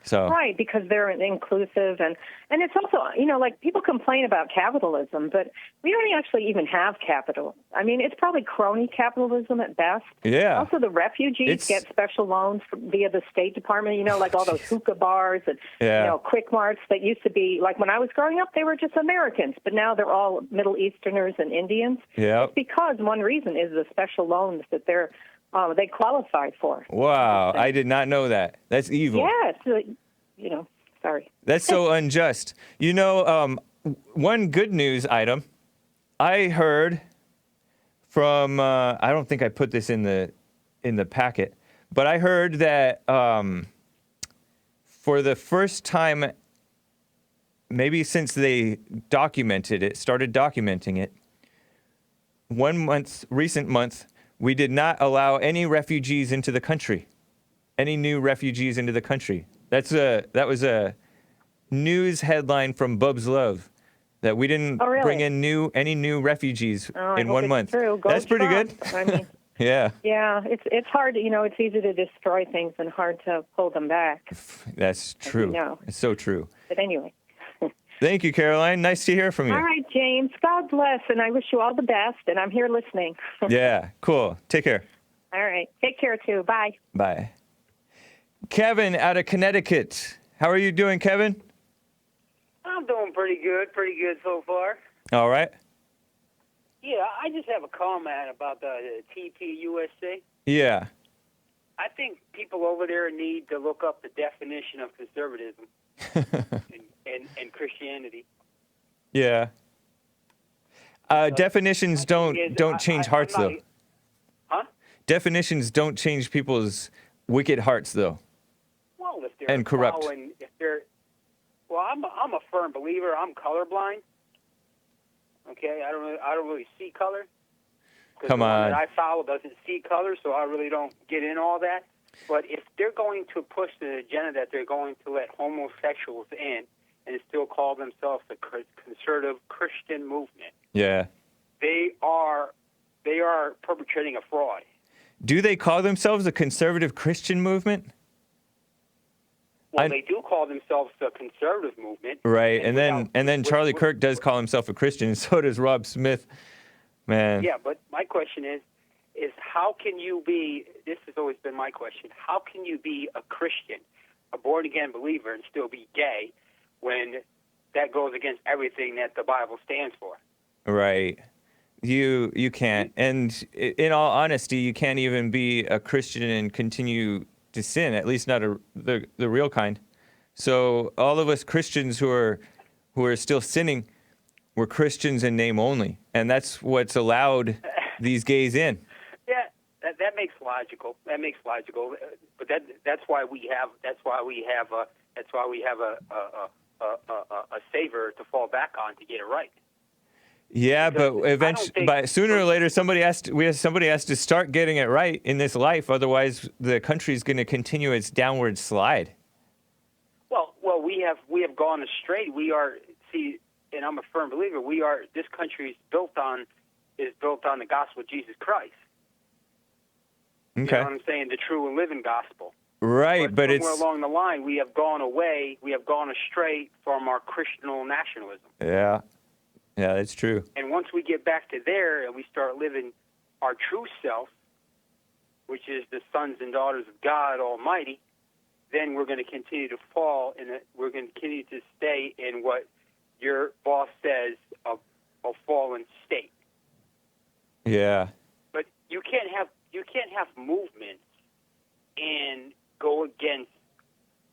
So right, because they're inclusive, and it's also, like people complain about capitalism, but we don't actually even have capital. I mean, it's probably crony capitalism at best. Yeah. Also, the refugees get special loans via the State Department. Like all those hookah bars and Quick Marts that used to be, like when I was growing up, they were just Americans, but now they're all Middle Easterners and Indians. Yeah. It's because one reason is the special loans that they qualified for. Wow, I did not know that. That's evil. Yes, sorry. That's so unjust. One good news item I heard from I don't think I put this in the packet, But I heard that for the first time, maybe since they started documenting it, recent month, we did not allow any refugees into the country. Any new refugees into the country. That was a news headline from Bub's Love, that we didn't bring in any new refugees in 1 month. True. Go That's pretty Trump. good. I mean, Yeah. yeah, it's hard. It's easy to destroy things and hard to pull them back. That's true. know. It's so true. But anyway. Thank you, Caroline. Nice to hear from you. All right, James. God bless, and I wish you all the best. And I'm here listening. Yeah, cool. Take care. All right. Take care too. Bye. Bye. Kevin out of Connecticut. How are you doing, Kevin? I'm doing pretty good so far. All right. Yeah, I just have a comment about the TPUSA. Yeah. I think people over there need to look up the definition of conservatism and Christianity. Yeah. Definitions don't change hearts, though. Huh? Definitions don't change people's wicked hearts, though. Well, if they're And corrupt. Well, I'm a firm believer. I'm colorblind. Okay, I don't really see color. Come on. The one that I follow doesn't see color, so I really don't get in all that. But if they're going to push the agenda that they're going to let homosexuals in and still call themselves a conservative Christian movement, Yeah. they are perpetrating a fraud. Do they call themselves a conservative Christian movement? Well, they do call themselves a conservative movement, Right, and then Charlie Kirk does call himself a Christian, and so does Rob Smith. Man. Yeah, but my question is how can you be? This has always been my question. How can you be a Christian, a born again believer, and still be gay when that goes against everything that the Bible stands for? Right. You can't. And in all honesty, you can't even be a Christian and continue to sin, at least not the real kind. So all of us Christians who are still sinning, we're Christians in name only, and that's what's allowed these gays in. Yeah, that makes logical. That makes logical. But that's why we have a savior to fall back on to get it right. Yeah, Because but eventually, but sooner or later, somebody has to start getting it right in this life. Otherwise, the country's going to continue its downward slide. Well, we have gone astray. And I'm a firm believer. This country is built on the gospel of Jesus Christ. Okay. You know what I'm saying? The true and living gospel. Right, but somewhere along the line, we have gone astray from our Christian nationalism. Yeah, that's true. And once we get back to there and we start living our true self, which is the sons and daughters of God Almighty, then we're going to continue to fall, and we're going to continue to stay in what your boss says a fallen state. Yeah. But you can't have movements and go against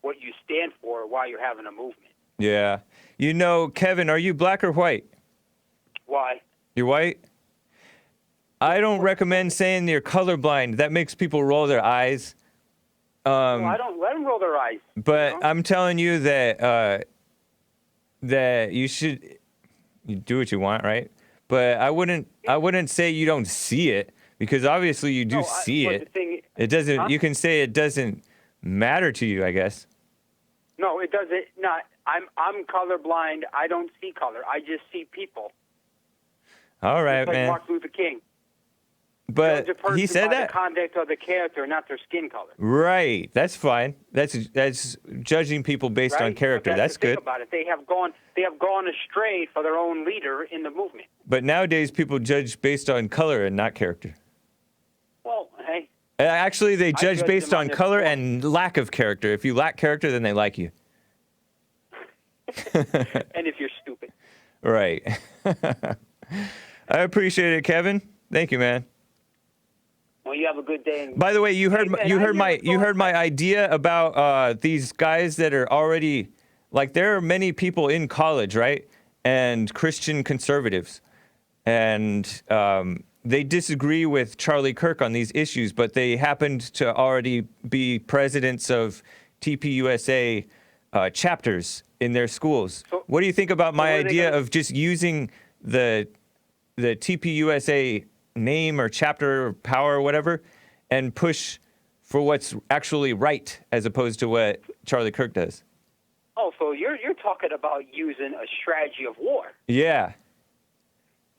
what you stand for while you're having a movement. Yeah. Kevin, are you black or white? Why? You're white? I don't recommend saying you're colorblind. That makes people roll their eyes. I don't let them roll their eyes. But I'm telling you that you should do what you want, right? But I wouldn't say you don't see it, because obviously you do see it. It doesn't. Huh? You can say it doesn't matter to you, I guess. No, it doesn't. Not. I'm colorblind. I don't see color. I just see people. All right, just like man. Martin Luther King. But he said that. The conduct of the character, not their skin color. Right. That's fine. That's judging people based on character. But that's the thing good. About it, they have gone astray for their own leader in the movement. But nowadays, people judge based on color and not character. Well, hey. Actually, they judge based on color and lack of character. If you lack character, then they like you. And if you're stupid. Right. I appreciate it, Kevin. Thank you, man. Well, you have a good day. By the way, you heard my idea about these guys that are already, like, there are many people in college, right? And Christian conservatives, and they disagree with Charlie Kirk on these issues, but they happened to already be presidents of TPUSA chapters in their schools. So- What do you think about my what are they idea gonna- of just using the TPUSA name or chapter or power or whatever and push for what's actually right as opposed to what Charlie Kirk does? Oh, so you're talking about using a strategy of war. Yeah.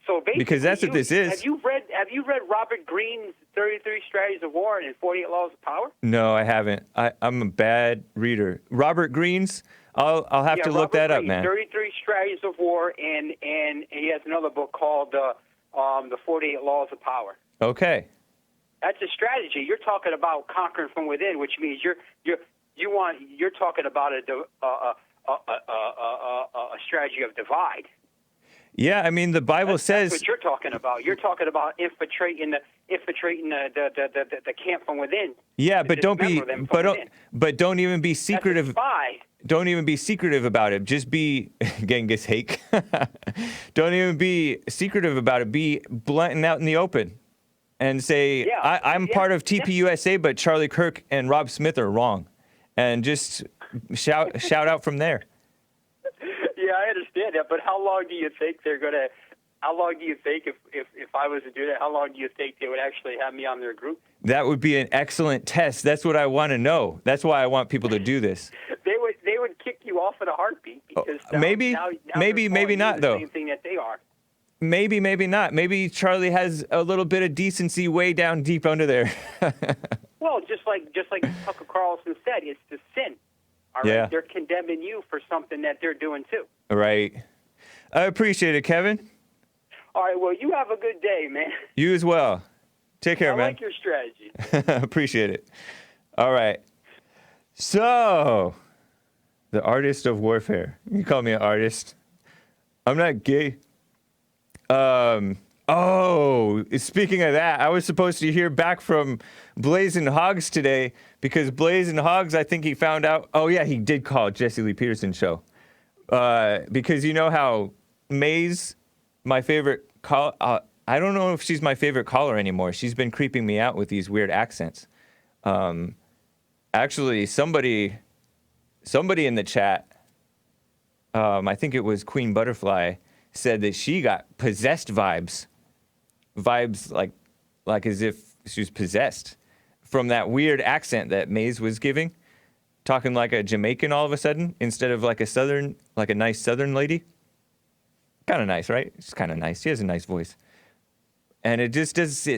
So basically, Because that's what this is. Have you read Robert Greene's 33 Strategies of War and 48 Laws of Power? No, I haven't. I'm a bad reader. Robert Greene's? I'll have to look that up, man. 33 Strategies of War, and he has another book called the 48 Laws of Power. Okay. That's a strategy. You're talking about conquering from within, which means you're talking about a strategy of divide. Yeah, I mean the Bible says. That's what you're talking about. You're talking about infiltrating the camp from within. Yeah, but don't be, them from within. but don't even be secretive. That's a spy. Don't even be secretive about it. Just be Genghis Hake. Don't even be secretive about it. Be blunt and out in the open, and say, Yeah, I'm part of TPUSA, but Charlie Kirk and Rob Smith are wrong, and just shout out from there. Yeah, I understand that, but how long do you think they're gonna? How long do you think if I was to do that? How long do you think they would actually have me on their group? That would be an excellent test. That's what I want to know. That's why I want people to do this. They would kick you off in a heartbeat because maybe not though. Same thing that they are. Maybe not. Maybe Charlie has a little bit of decency way down deep under there. Well, just like Tucker Carlson said, it's the sin. All right, Yeah. They're condemning you for something that they're doing too. Right. I appreciate it, Kevin. All right, well, you have a good day, man. You as well. Take care, I man. like your strategy. Appreciate it. All right. So, the artist of warfare. You call me an artist. I'm not gay. Oh, speaking of that, I was supposed to hear back from Blazing Hogs today because Blazing Hogs, I think he found out. Oh, yeah, he did call Jesse Lee Peterson's show. Because you know how Maze, my favorite call, I don't know if she's my favorite caller anymore. She's been creeping me out with these weird accents. Actually, somebody in the chat, I think it was Queen Butterfly, said that she got possessed vibes like as if she was possessed from that weird accent that Maze was giving, talking like a Jamaican all of a sudden instead of like a nice Southern lady. Kind of nice, right? She's kind of nice. She has a nice voice. And it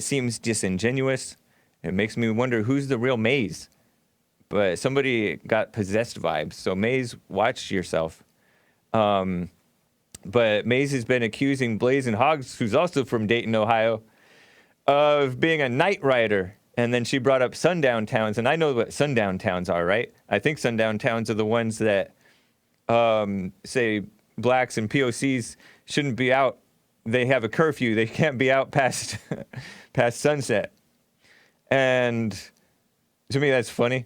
seems disingenuous. It makes me wonder who's the real Maze. But somebody got possessed vibes. So Maze, watch yourself. But Maze has been accusing Blazing Hogs, who's also from Dayton, Ohio, of being a night rider. And then she brought up sundown towns. And I know what sundown towns are, right? I think sundown towns are the ones that say blacks and POCs shouldn't be out. They have a curfew. They can't be out past sunset. And to me, that's funny.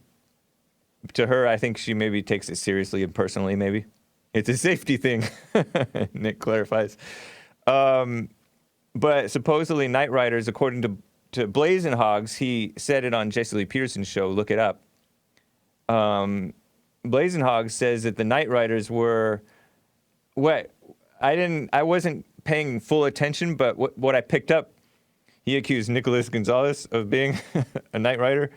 To her, I think she maybe takes it seriously and personally, maybe. It's a safety thing, Nick clarifies. But supposedly night riders, according to Blazing Hogs, he said it on Jesse Lee Peterson's show, look it up. Blazing Hogs says that the night riders were, I wasn't paying full attention, but what I picked up, he accused Nicholas Gonzalez of being a night rider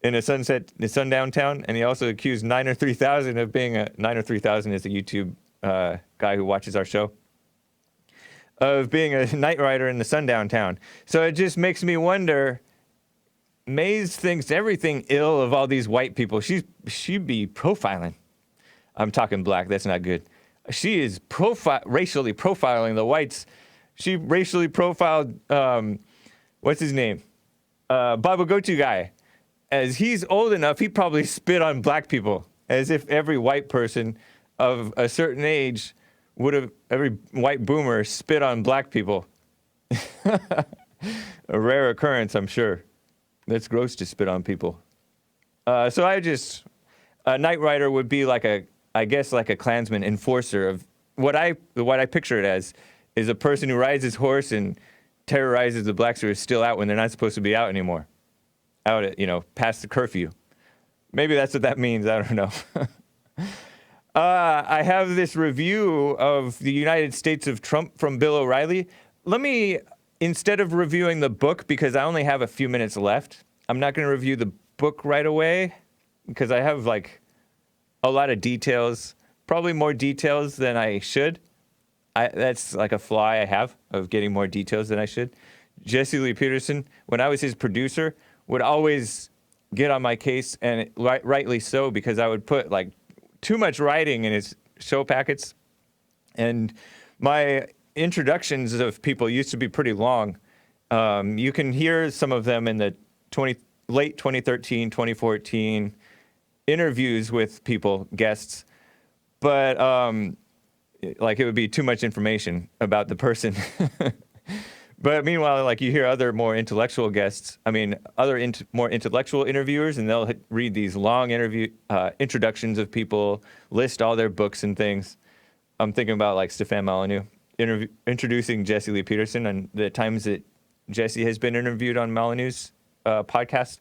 in a sundown town, and he also accused Niner 3000 of being Niner 3000 is a YouTube guy who watches our show, of being a night rider in the sundown town. So it just makes me wonder, Maze thinks everything ill of all these white people. She'd be profiling. I'm talking black, that's not good. She is racially profiling the whites. She racially profiled, what's his name? Baba Gotu guy. As he's old enough, he probably spit on black people, as if every white person of a certain age every white boomer spit on black people. A rare occurrence, I'm sure. That's gross to spit on people. So a night rider would be like I guess like a Klansman enforcer of what I picture it as is a person who rides his horse and terrorizes the blacks who are still out when they're not supposed to be out anymore. Out at, past the curfew. Maybe that's what that means. I don't know. I have this review of the United States of Trump from Bill O'Reilly. Let me, instead of reviewing the book, because I only have a few minutes left, I'm not going to review the book right away because I have like a lot of details, probably more details than I should. That's like a flaw I have of getting more details than I should. Jesse Lee Peterson, when I was his producer, would always get on my case, and rightly so, because I would put like too much writing in his show packets. And my introductions of people used to be pretty long. You can hear some of them in the late 2013, 2014 interviews with people, guests. But like it would be too much information about the person. But meanwhile, like you hear other more intellectual guests, more intellectual interviewers, and they'll read these long introductions of people, list all their books and things. I'm thinking about like Stefan Molyneux introducing Jesse Lee Peterson and the times that Jesse has been interviewed on Molyneux's podcast.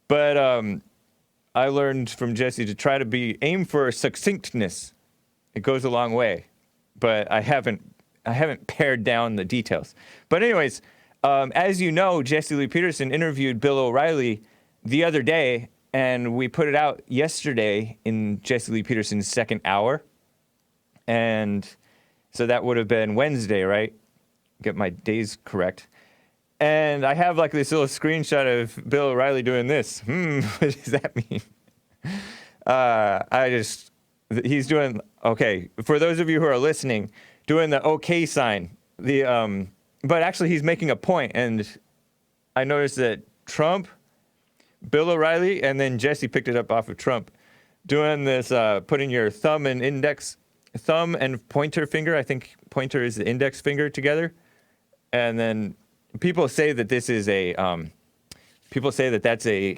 But I learned from Jesse to try to aim for succinctness. It goes a long way, but I haven't pared down the details. But anyways, as you know, Jesse Lee Peterson interviewed Bill O'Reilly the other day, and we put it out yesterday in Jesse Lee Peterson's second hour. And so that would have been Wednesday, right? Get my days correct. And I have like this little screenshot of Bill O'Reilly doing this. What does that mean? He's doing, okay, for those of you who are listening, doing the okay sign. But actually he's making a point, and I noticed that Trump, Bill O'Reilly, and then Jesse picked it up off of Trump, doing this, putting your thumb and pointer finger, I think pointer is the index finger, together. And then people say that this is that's a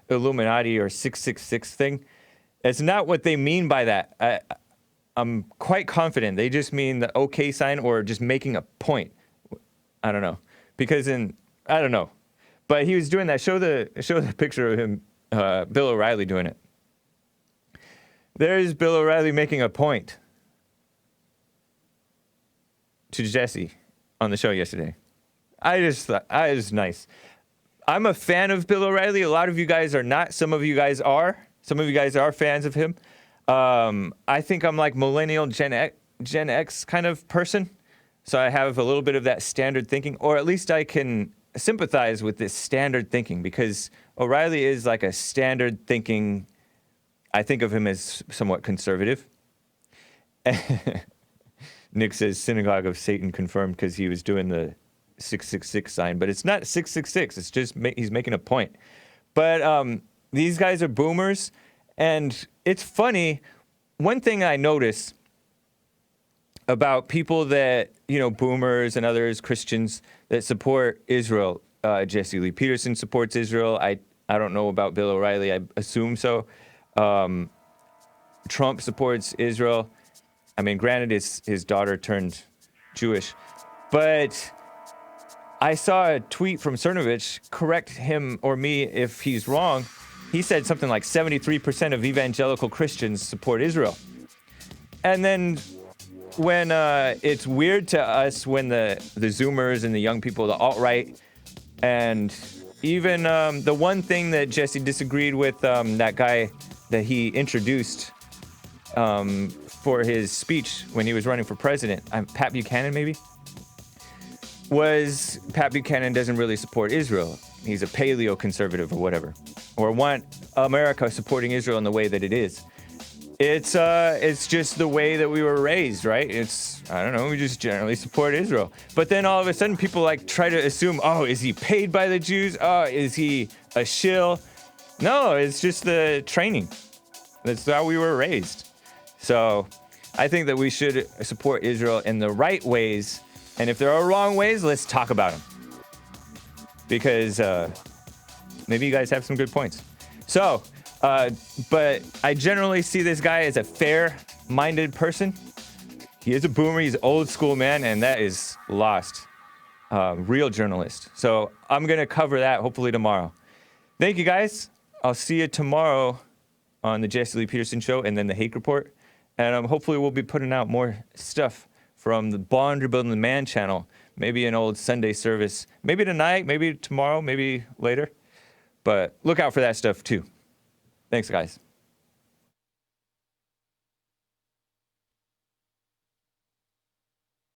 Illuminati or 666 thing. It's not what they mean by that. I'm quite confident they just mean the okay sign or just making a point. I don't know. I don't know. But he was doing that. Show the picture of him, Bill O'Reilly doing it. There's Bill O'Reilly making a point to Jesse on the show yesterday. I just thought, it was nice. I'm a fan of Bill O'Reilly. A lot of you guys are not. Some of you guys are. Some of you guys are fans of him. I think I'm like millennial Gen X kind of person. So I have a little bit of that standard thinking, or at least I can sympathize with this standard thinking, because O'Reilly is like a standard thinking. I think of him as somewhat conservative. Nick says Synagogue of Satan confirmed because he was doing the 666 sign, but it's not 666. It's just he's making a point. But these guys are boomers, and it's funny. One thing I notice about people that, boomers and others, Christians that support Israel, Jesse Lee Peterson supports Israel. I don't know about Bill O'Reilly. I assume so. Trump supports Israel. I mean, granted, his daughter turned Jewish, but I saw a tweet from Cernovich, correct him or me if he's wrong. He said something like 73% of evangelical Christians support Israel. And then when it's weird to us when the Zoomers and the young people, the alt-right, and even the one thing that Jesse disagreed with, that guy that he introduced for his speech when he was running for president, Pat Buchanan maybe, was Pat Buchanan doesn't really support Israel. He's a paleo-conservative or whatever, or want America supporting Israel in the way that it is. It's just the way that we were raised, right? I don't know, we just generally support Israel. But then all of a sudden people like try to assume, oh, is he paid by the Jews? Oh, is he a shill? No, it's just the training. That's how we were raised. So I think that we should support Israel in the right ways. And if there are wrong ways, let's talk about them. Because maybe you guys have some good points. So, but I generally see this guy as a fair-minded person. He is a boomer. He's old school, man, and that is lost. real journalist. So I'm going to cover that hopefully tomorrow. Thank you, guys. I'll see you tomorrow on the Jesse Lee Peterson Show and then the Hake Report. And hopefully we'll be putting out more stuff from the Bond Rebuilding the Man channel. Maybe an old Sunday service. Maybe tonight, maybe tomorrow, maybe later. But look out for that stuff too. Thanks, guys.